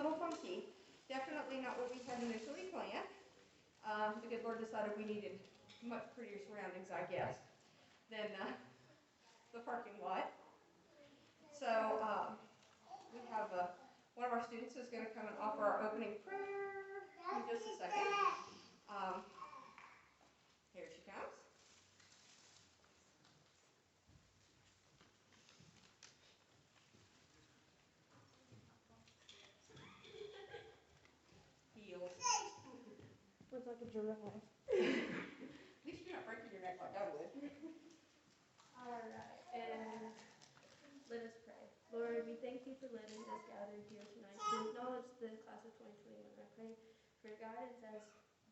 little funky. Definitely not what we had initially planned. The good Lord decided we needed much prettier surroundings, I guess, than the parking lot. So we have one of our students is going to come and offer our opening prayer in just a second. Here she comes. Heels. Looks like a giraffe. At least you're not breaking your neck like I would. Alright, and let us pray. Lord, we thank you for letting us gather here tonight to acknowledge the class of 2021. I pray for guidance as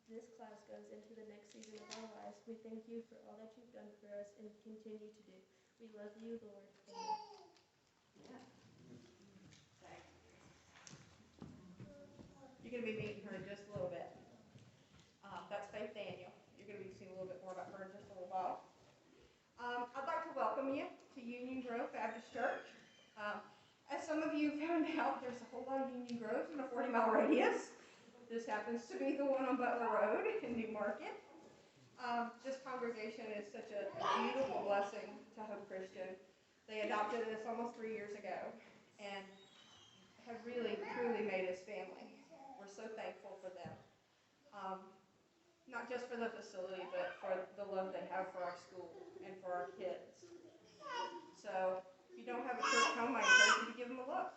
this class goes into the next season of our lives. We thank you for all that you've done for us and continue to do. We love you, Lord. Amen. Yeah. You're going to be meeting her in just a little bit. That's Faith Daniel. You're going to be seeing a little bit more about her in just a little while. I'd like to welcome you to Union Grove Baptist Church. As some of you found out, there's a whole lot of Union Groves in a 40-mile radius. This happens to be the one on Butler Road in New Market. This congregation is such a beautiful blessing to Hope Christian. They adopted us almost 3 years ago and have really, truly made us family. We're so thankful for them. Not just for the facility, but for the love they have for our school and for our kids. So if you don't have a church home, I encourage you to give them a look.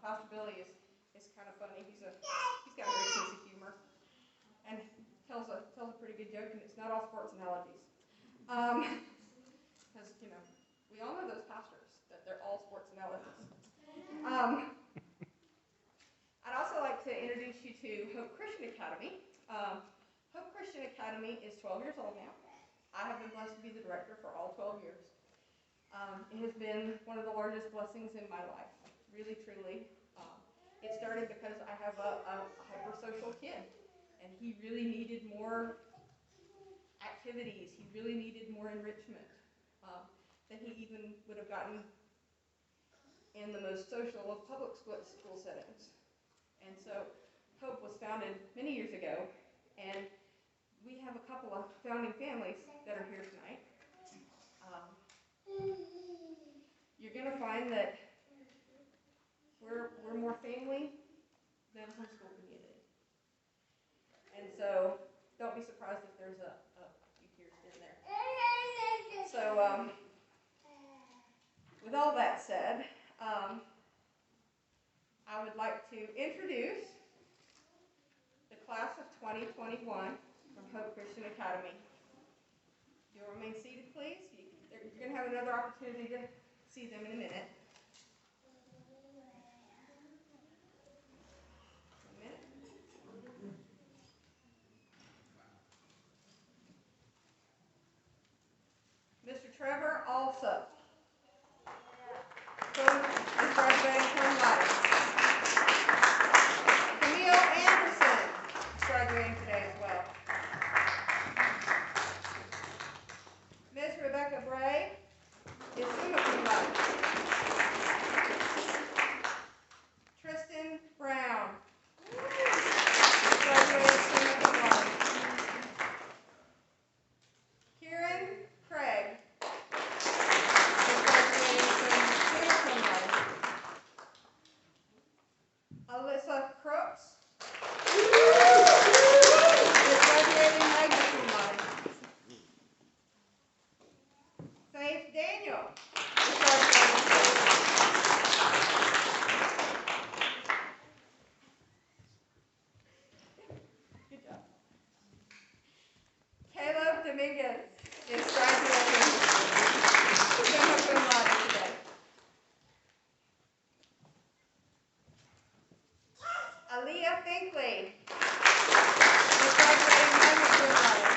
Pastor Billy is kind of funny. He's got a great sense of humor and tells a pretty good joke, and it's not all sports analogies. Because we all know those pastors that they're all sports analogies. I'd also like to introduce you to Hope Christian Academy. Hope Christian Academy is 12 years old now. I have been blessed to be the director for all 12 years. It has been one of the largest blessings in my life, really, truly. It started because I have a hypersocial kid, and he really needed more activities. He really needed more enrichment than he even would have gotten in the most social of public school settings. And so Hope was founded many years ago, and we have a couple of founding families that are here tonight. You're going to find that we're more family than homeschool community. And so don't be surprised if there's a few tears in there. So with all that said, I would like to introduce the class of 2021 from Hope Christian Academy. You'll remain seated, please. You're going to have another opportunity to see them in a minute. Mr. Trevor Alsop. Is graduating from life. Camille Anderson is graduating today as well. Ms. Rebecca Bray is summa cum laude. Tristan Brown is graduating summa cum laude. Kieran Craig is graduating summa cum laude. Alyssa Crooks is graduating magna cum laude. Faith Daniel is graduating. Good job. Caleb Dominguez is graduating summa cum laude today. Aaliyah Finkley is graduating magna cum laude.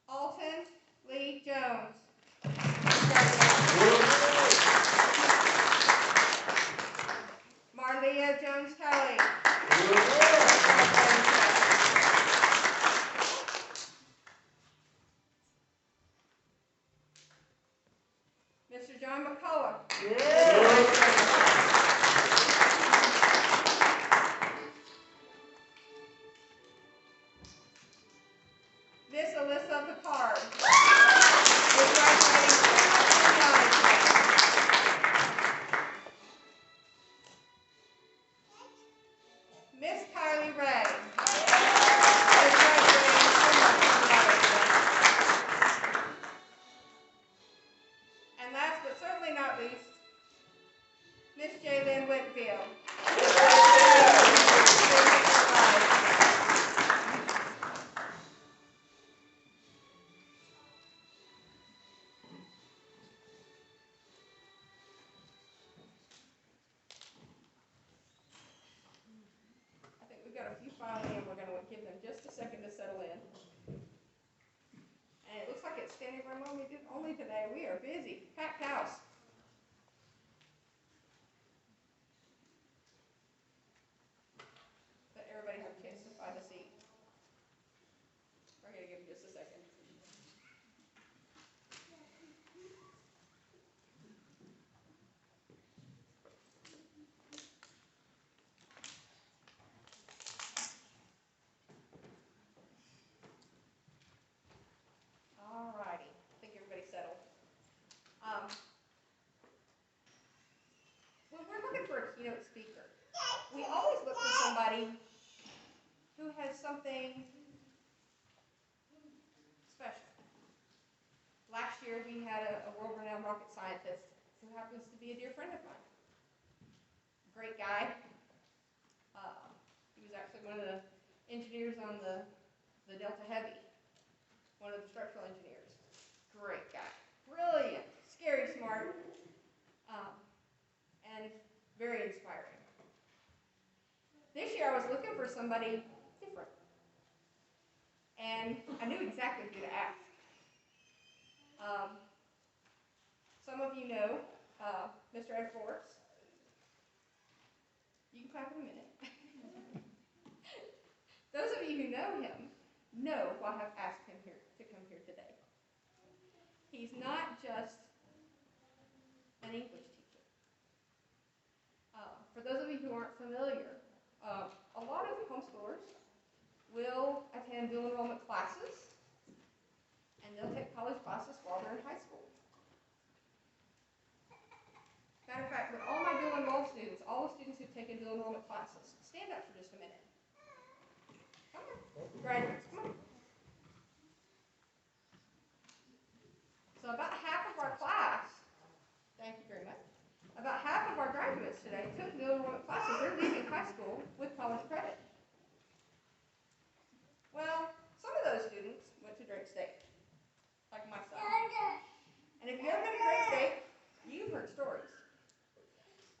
Alton Lee Jones is graduating. Marlia Jones Kelly is graduating. Mr. John McCullough. Miss Alyssa Picard is graduating from Miss Kylie Ray is graduating from And last but certainly not least, Miss Jaylyn Whitfield. I think we've got a few filing in. We're going to give them just a second to settle in. And it looks like it's standing room only today. We are busy. Packed house. Let everybody have a chance to find a seat. We're going to give them just a second. All righty. I think everybody's settled. When we're looking for a keynote speaker, we always look for somebody who has something special. Last year we had a world-renowned rocket scientist who happens to be a dear friend of mine. Great guy. He was actually one of the engineers on the Delta Heavy, one of the structural engineers. Great guy. Brilliant, scary smart, and very inspiring. This year I was looking for somebody different, and I knew exactly who to ask. Some of you know Mr. Ed Forbes. You can clap in a minute. Those of you who know him know why I've asked him to come here today. He's not just an English teacher. For those of you who aren't familiar, a lot of homeschoolers will attend dual enrollment classes, and they'll take college classes while they're in high school. Matter of fact, with all my dual enrolled students, all the students who've taken dual enrollment classes, stand up for just a minute. Come on, graduates, come on. So about half of our class, thank you very much, about half of our graduates today took dual enrollment classes. They're leaving high school with college credit. Well, some of those students went to Drake State, like my son. And if you've ever been to Drake State, you've heard stories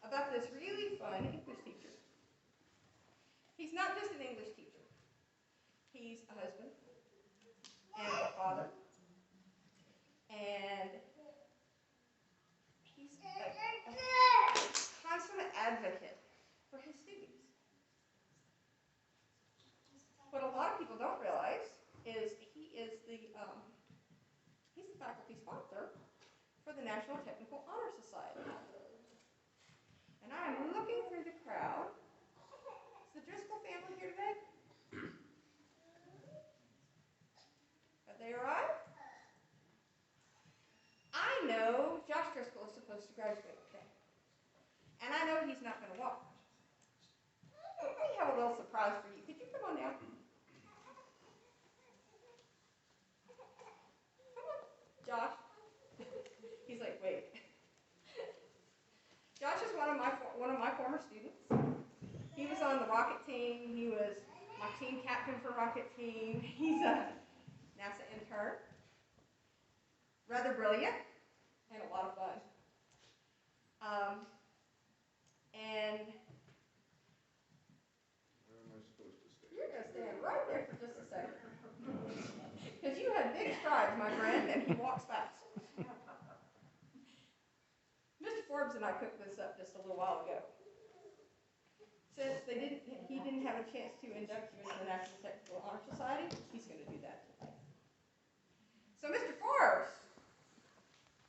about this really fun English teacher. He's not just an English teacher. He's a husband and a father. And he's a consummate advocate for his students. What a lot of people don't realize is he's the faculty sponsor for the National Technical Honor Society. And I am looking through the crowd. Is the Driscoll family here today? Have they arrived? I know Josh Driscoll is supposed to graduate today. And I know he's not going to walk. But we have a little surprise for you. Could you come on down? Come on, Josh. He's like, wait. Josh is one of my former students. He was on the rocket team. He was my team captain for rocket team. He's a NASA intern. Rather brilliant and a lot of fun. And where am I supposed to stay? you're going to stand right there for just a second. Because you have big strides, my friend, and he walks fast. Mr. Forbes and I cooked this up just a little while ago. Since he didn't have a chance to induct you into the National Technical Honor Society, he's going to do that today. So Mr. Forbes,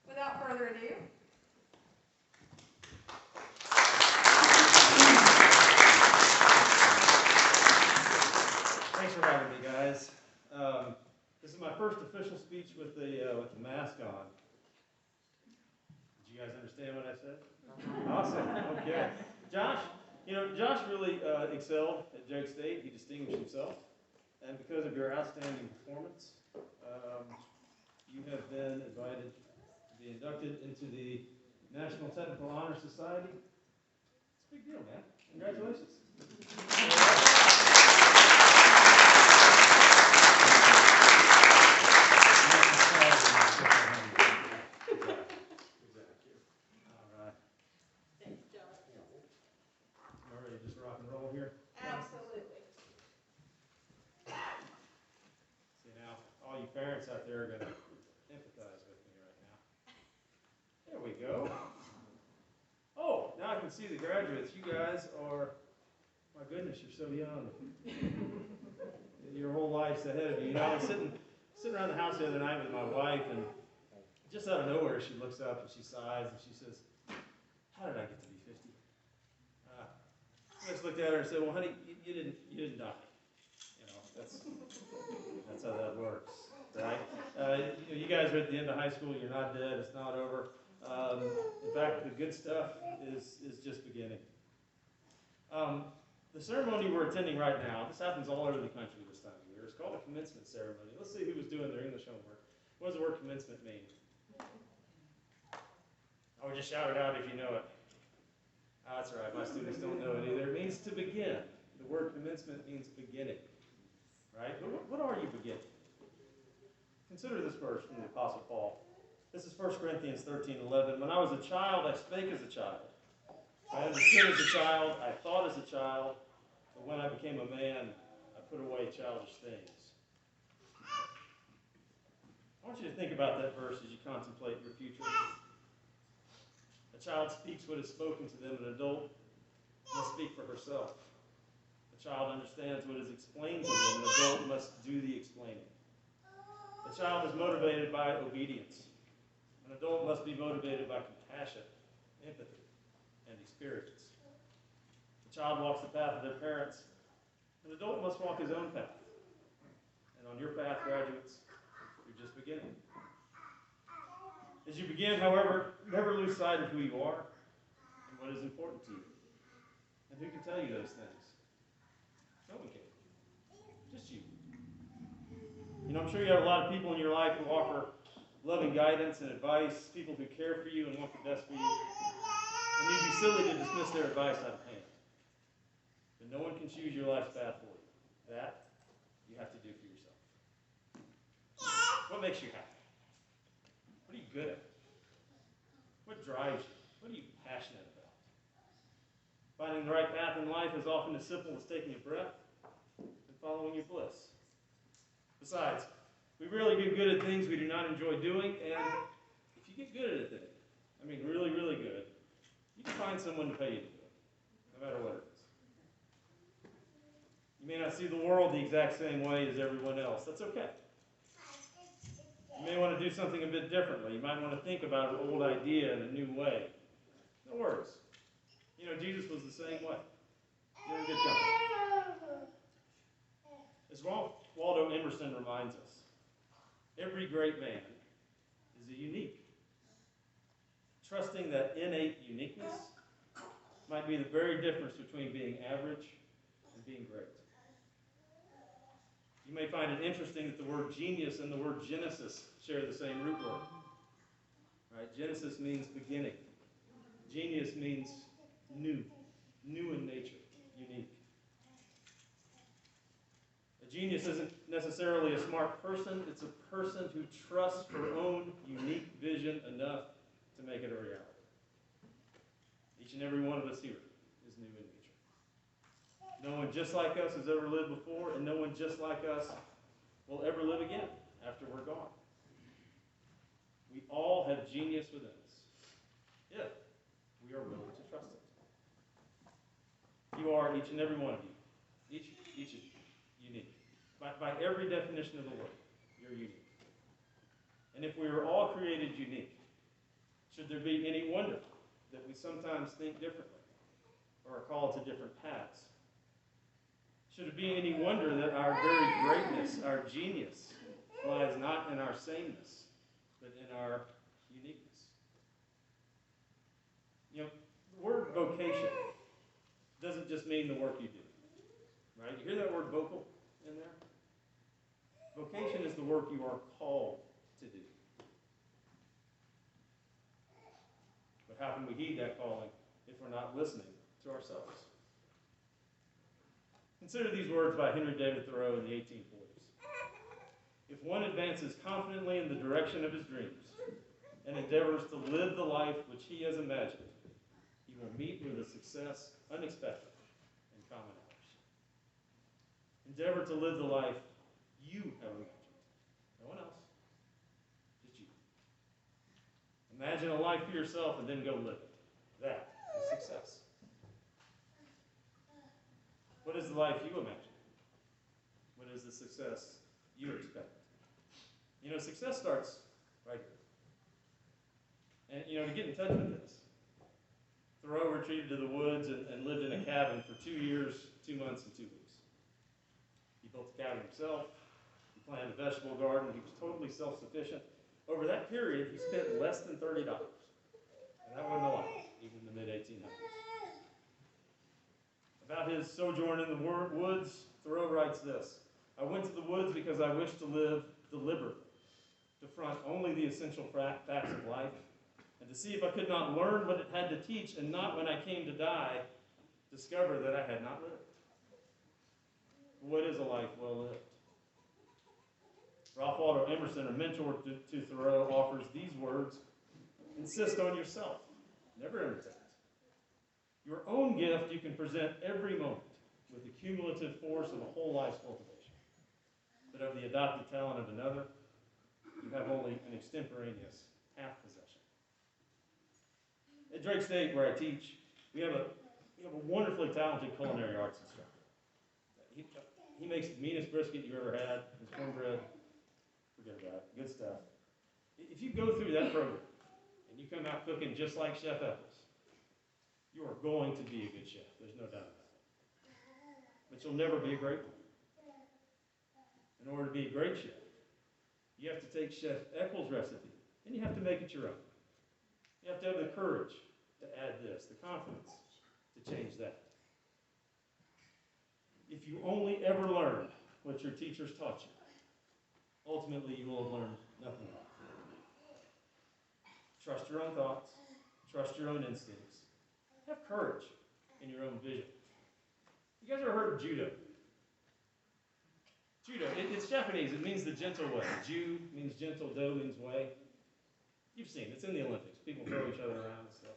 without further ado, guys understand what I said? Awesome. Okay. Josh really excelled at Drake State. He distinguished himself. And because of your outstanding performance, you have been invited to be inducted into the National Technical Honor Society. It's a big deal, man. Congratulations. Parents out there are going to empathize with me right now. There we go. Oh, now I can see the graduates. You guys are, my goodness, you're so young. Your whole life's ahead of you. I was sitting around the house the other night with my wife, and just out of nowhere, she looks up and she sighs and she says, "How did I get to be 50?" I just looked at her and said, "Well, honey, you didn't die. That's how that works." Right? You guys are at the end of high school. You're not dead. It's not over. In fact, the good stuff is just beginning. The ceremony we're attending right now, this happens all over the country this time of year. It's called a commencement ceremony. Let's see who was doing their English homework. What does the word commencement mean? I would just shout it out if you know it. That's all right. My students don't know it either. It means to begin. The word commencement means beginning. Right? But what are you beginning? Consider this verse from the Apostle Paul. This is 1 Corinthians 13:11. When I was a child, I spake as a child. I understood as a child. I thought as a child. But when I became a man, I put away childish things. I want you to think about that verse as you contemplate your future. A child speaks what is spoken to them. An adult must speak for herself. A child understands what is explained to them. An adult must do the explaining. A child is motivated by obedience. An adult must be motivated by compassion, empathy, and experience. A child walks the path of their parents. An adult must walk his own path. And on your path, graduates, you're just beginning. As you begin, however, never lose sight of who you are and what is important to you. And who can tell you those things? No one can. Just you. I'm sure you have a lot of people in your life who offer loving guidance and advice, people who care for you and want the best for you. And you'd be silly to dismiss their advice out of hand. But no one can choose your life's path for you. That you have to do for yourself. What makes you happy? What are you good at? What drives you? What are you passionate about? Finding the right path in life is often as simple as taking a breath and following your bliss. Besides, we rarely get good at things we do not enjoy doing, and if you get good at a thing, really, really good, you can find someone to pay you to do it, no matter what it is. You may not see the world the exact same way as everyone else. That's okay. You may want to do something a bit differently. You might want to think about an old idea in a new way. No worries. Jesus was the same way. You're in good company. As Waldo Emerson reminds us, every great man is a unique. Trusting that innate uniqueness might be the very difference between being average and being great. You may find it interesting that the word genius and the word genesis share the same root word. Right? Genesis means beginning. Genius means new in nature, unique. A genius isn't necessarily a smart person. It's a person who trusts her own unique vision enough to make it a reality. Each and every one of us here is new in nature. No one just like us has ever lived before, and no one just like us will ever live again after we're gone. We all have genius within us, if we are willing to trust it. You are, each and every one of you, each of you, unique. By every definition of the word, you're unique. And if we are all created unique, should there be any wonder that we sometimes think differently or are called to different paths? Should it be any wonder that our very greatness, our genius, lies not in our sameness, but in our uniqueness? You know, the word vocation doesn't just mean the work you do, right? You hear that word vocal in there? Vocation is the work you are called to do. But how can we heed that calling if we're not listening to ourselves? Consider these words by Henry David Thoreau in the 1840s. If one advances confidently in the direction of his dreams and endeavors to live the life which he has imagined, he will meet with a success unexpected in common hours. Endeavor to live the life you have imagined. No one else. Just you. Imagine a life for yourself and then go live it. That is success. What is the life you imagine? What is the success you expect? You know, success starts right here. And, you know, to get in touch with this, Thoreau retreated to the woods and lived in a cabin for 2 years, 2 months, and 2 weeks. He built the cabin himself. He planted a vegetable garden. He was totally self-sufficient. Over that period, he spent less than $30. And that wasn't a lot, even in the mid-1800s. About his sojourn in the woods, Thoreau writes this: I went to the woods because I wished to live deliberately, to front only the essential facts of life, and to see if I could not learn what it had to teach, and not, when I came to die, discover that I had not lived. What is a life well lived? Ralph Waldo Emerson, a mentor to Thoreau, offers these words: insist on yourself, never imitate. Your own gift you can present every moment with the cumulative force of a whole life's cultivation. But of the adopted talent of another, you have only an extemporaneous half possession. At Drake State, where I teach, we have a wonderfully talented culinary arts instructor. He makes the meanest brisket you ever had. His cornbread, forget about it, good stuff. If you go through that program and you come out cooking just like Chef Eccles, you are going to be a good chef. There's no doubt about it. But you'll never be a great one. In order to be a great chef, you have to take Chef Eccles' recipe and you have to make it your own. You have to have the courage to add this, the confidence to change that. If you only ever learned what your teachers taught you, ultimately you will have learned nothing else. Trust your own thoughts. Trust your own instincts. Have courage in your own vision. You guys ever heard of judo? Judo, it's Japanese. It means the gentle way. Ju means gentle, do means way. You've seen it. It's in the Olympics. People throw each other around and stuff.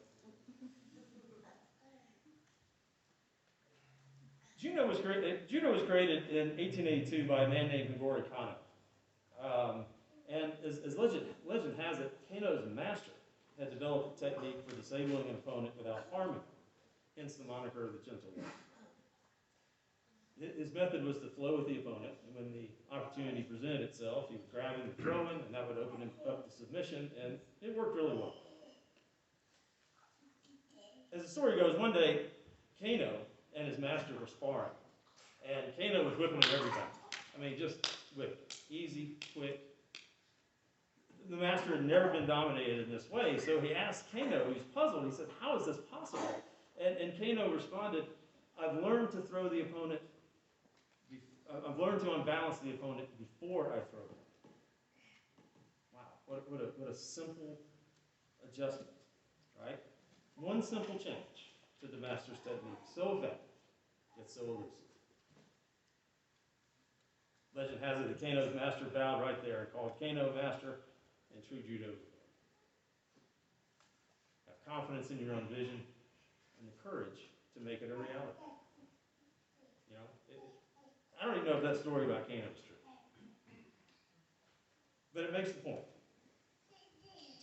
Judo was created in 1882 by a man named Higuro Kano. And as legend has it, Kano's master had developed a technique for disabling an opponent without harming him, hence the moniker of the gentle one. His method was to flow with the opponent, and when the opportunity presented itself, he would grab him and throw him, and that would open him up to submission, and it worked really well. As the story goes, one day, Kano and his master were sparring, and Kano was whipping him every time. I mean, just whipping. Easy, quick. The master had never been dominated in this way, so he asked Kano, he was puzzled, he said, how is this possible? And Kano responded, I've learned to unbalance the opponent before I throw him. Wow, what a simple adjustment, right? One simple change to the master's technique, so effective, yet so elusive. Legend has it that Kano's master bowed right there and called Kano master, and true judo. Have confidence in your own vision and the courage to make it a reality. You know, I don't even know if that story about Kano is true, but it makes the point.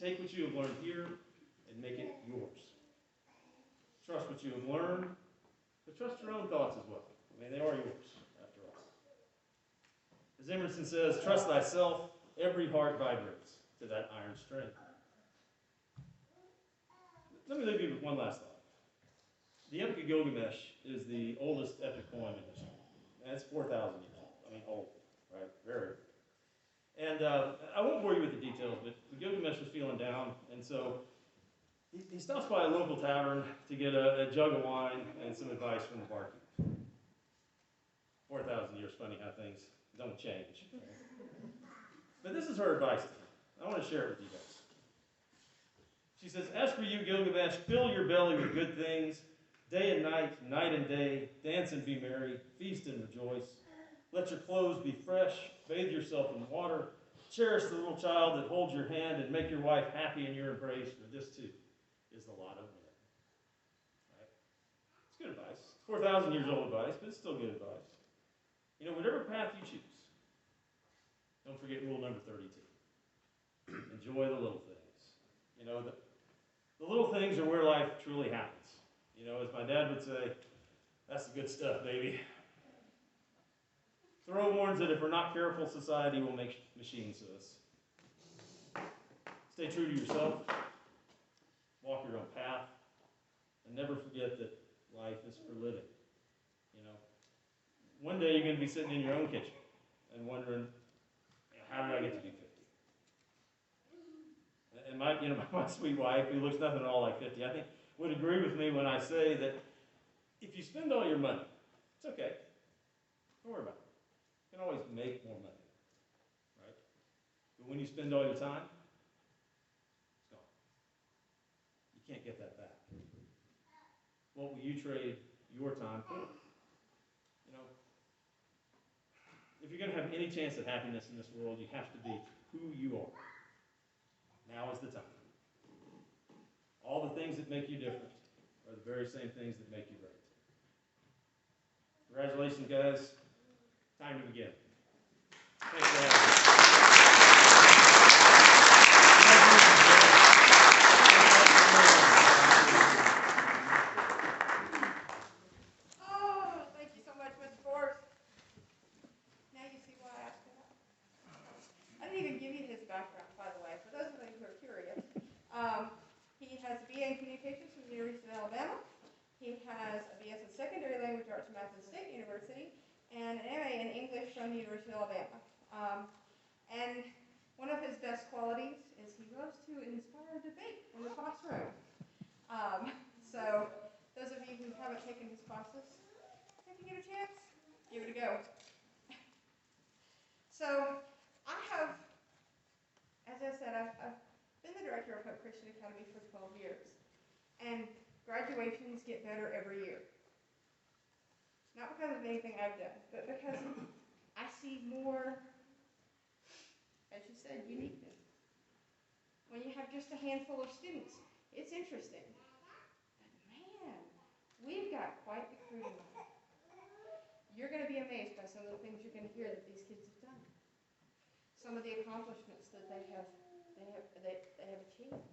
Take what you have learned here and make it yours. Trust what you have learned, but trust your own thoughts as well. I mean, they are yours, after all. As Emerson says, trust thyself, every heart vibrates to that iron string. Let me leave you with one last thought. The Epic of Gilgamesh is the oldest epic poem in history. And it's 4,000 years old. I mean, old, right? Very. And I won't bore you with the details, but Gilgamesh was feeling down, and so he stops by a local tavern to get a jug of wine and some advice from the barkeep. 4,000 years, funny how things don't change. But this is her advice to him. I want to share it with you guys. She says, "As for you, Gilgamesh, fill your belly with good things, day and night and day, dance and be merry, feast and rejoice. Let your clothes be fresh, bathe yourself in water, cherish the little child that holds your hand, and make your wife happy in your embrace, for this too is the lot of men." Right? It's good advice. It's 4,000 years old advice, but it's still good advice. You know, whatever path you choose, don't forget rule number 32. Enjoy the little things. You know, the little things are where life truly happens. You know, as my dad would say, that's the good stuff, baby. Thoreau warns that if we're not careful, society will make machines of us. Stay true to yourself. Walk your own path. And never forget that life is for living. You know, one day you're going to be sitting in your own kitchen and wondering, how did I get to be 50? And my sweet wife, who looks nothing at all like 50, I think would agree with me when I say that if you spend all your money, it's okay. Don't worry about it. You can always make more money, right? But when you spend all your time, it's gone. You can't get that back. What will you trade your time for? You know, if you're going to have any chance at happiness in this world, you have to be who you are. Now is the time. All the things that make you different are the very same things that make you great. Congratulations, guys. Time to begin. Thanks for having me. Oh, thank you so much, Mr. Forrest. Now you see why I asked him that. I didn't even give you his background, by the way, for those of you who are curious. He has a BA in Communications from the University of Alabama. He has a BS in Secondary Language Arts and Math from State University, and an MA in English from the University of Alabama. And one of his best qualities is he loves to inspire debate in the classroom. So those of you who haven't taken his classes, if you get a chance, give it a go. So I have, as I said, I've been the director of Hope Christian Academy for 12 years. And graduations get better every year. Not because of anything I've done, but because I see more, as you said, uniqueness. When you have just a handful of students, it's interesting. But man, we've got quite the crew tonight. You're going to be amazed by some of the things you're going to hear that these kids have done. Some of the accomplishments that they have achieved.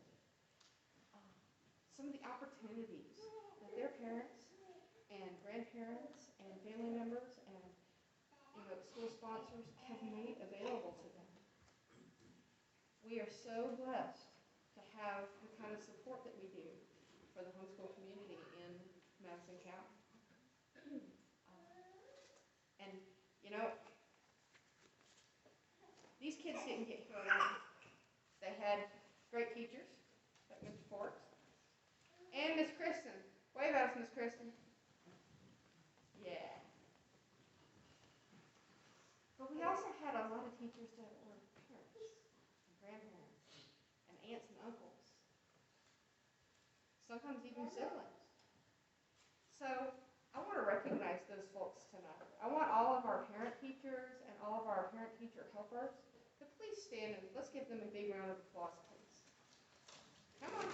Some of the opportunities that their parents and grandparents and family members and school sponsors have made available to them. We are so blessed to have the kind of support that we do for the homeschool community in Madison County. And these kids didn't get here alone. They had great teachers, like Mr. Forrest. And Miss Kristen. Wave at us, Miss Kristen. Yeah. But we also had a lot of teachers that were parents and grandparents and aunts and uncles. Sometimes even siblings. So I want to recognize those folks tonight. I want all of our parent teachers and all of our parent teacher helpers to please stand and let's give them a big round of applause, please. Come on.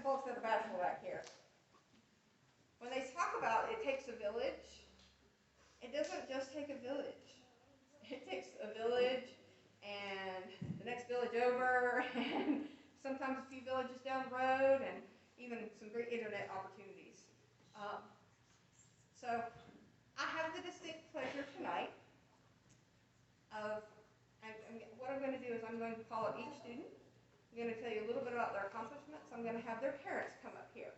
Folks that are bashful back here. When they talk about it takes a village, it doesn't just take a village. It takes a village and the next village over and sometimes a few villages down the road and even some great internet opportunities. So I have the distinct pleasure tonight of, what I'm going to do is I'm going to call up each student. I'm going to tell you a little bit about their accomplishments. I'm going to have their parents come up here.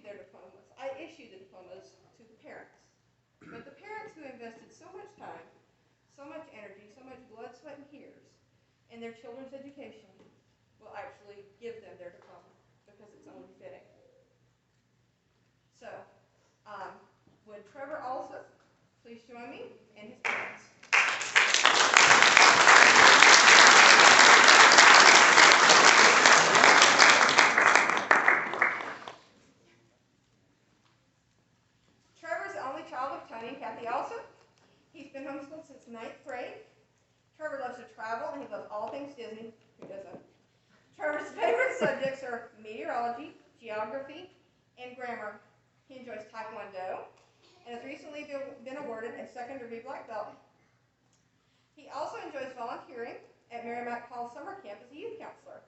their diplomas. I issue the diplomas to the parents. But the parents who invested so much time, so much energy, so much blood, sweat, and tears in their children's education will actually give them their diploma because it's only fitting. So, would Trevor also please join me and his parents? Trevor's the only child of Tony and Kathy Allison. He's been homeschooled since 9th grade. Trevor loves to travel and he loves all things Disney. Who doesn't? Trevor's favorite subjects are meteorology, geography, and grammar. He enjoys Taekwondo and has recently been awarded a second-degree black belt. He also enjoys volunteering at Merrimack Hall Summer Camp as a youth counselor.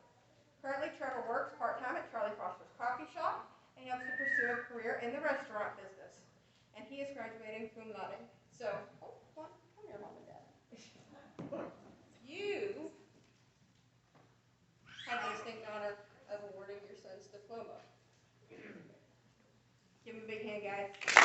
Currently, Trevor works part-time at Charlie Foster's Coffee Shop and he hopes to pursue a career in the restaurant business. And he is graduating cum laude. So, come here, Mom and Dad. You have the distinct honor of awarding your son's diploma. Give him a big hand, guys.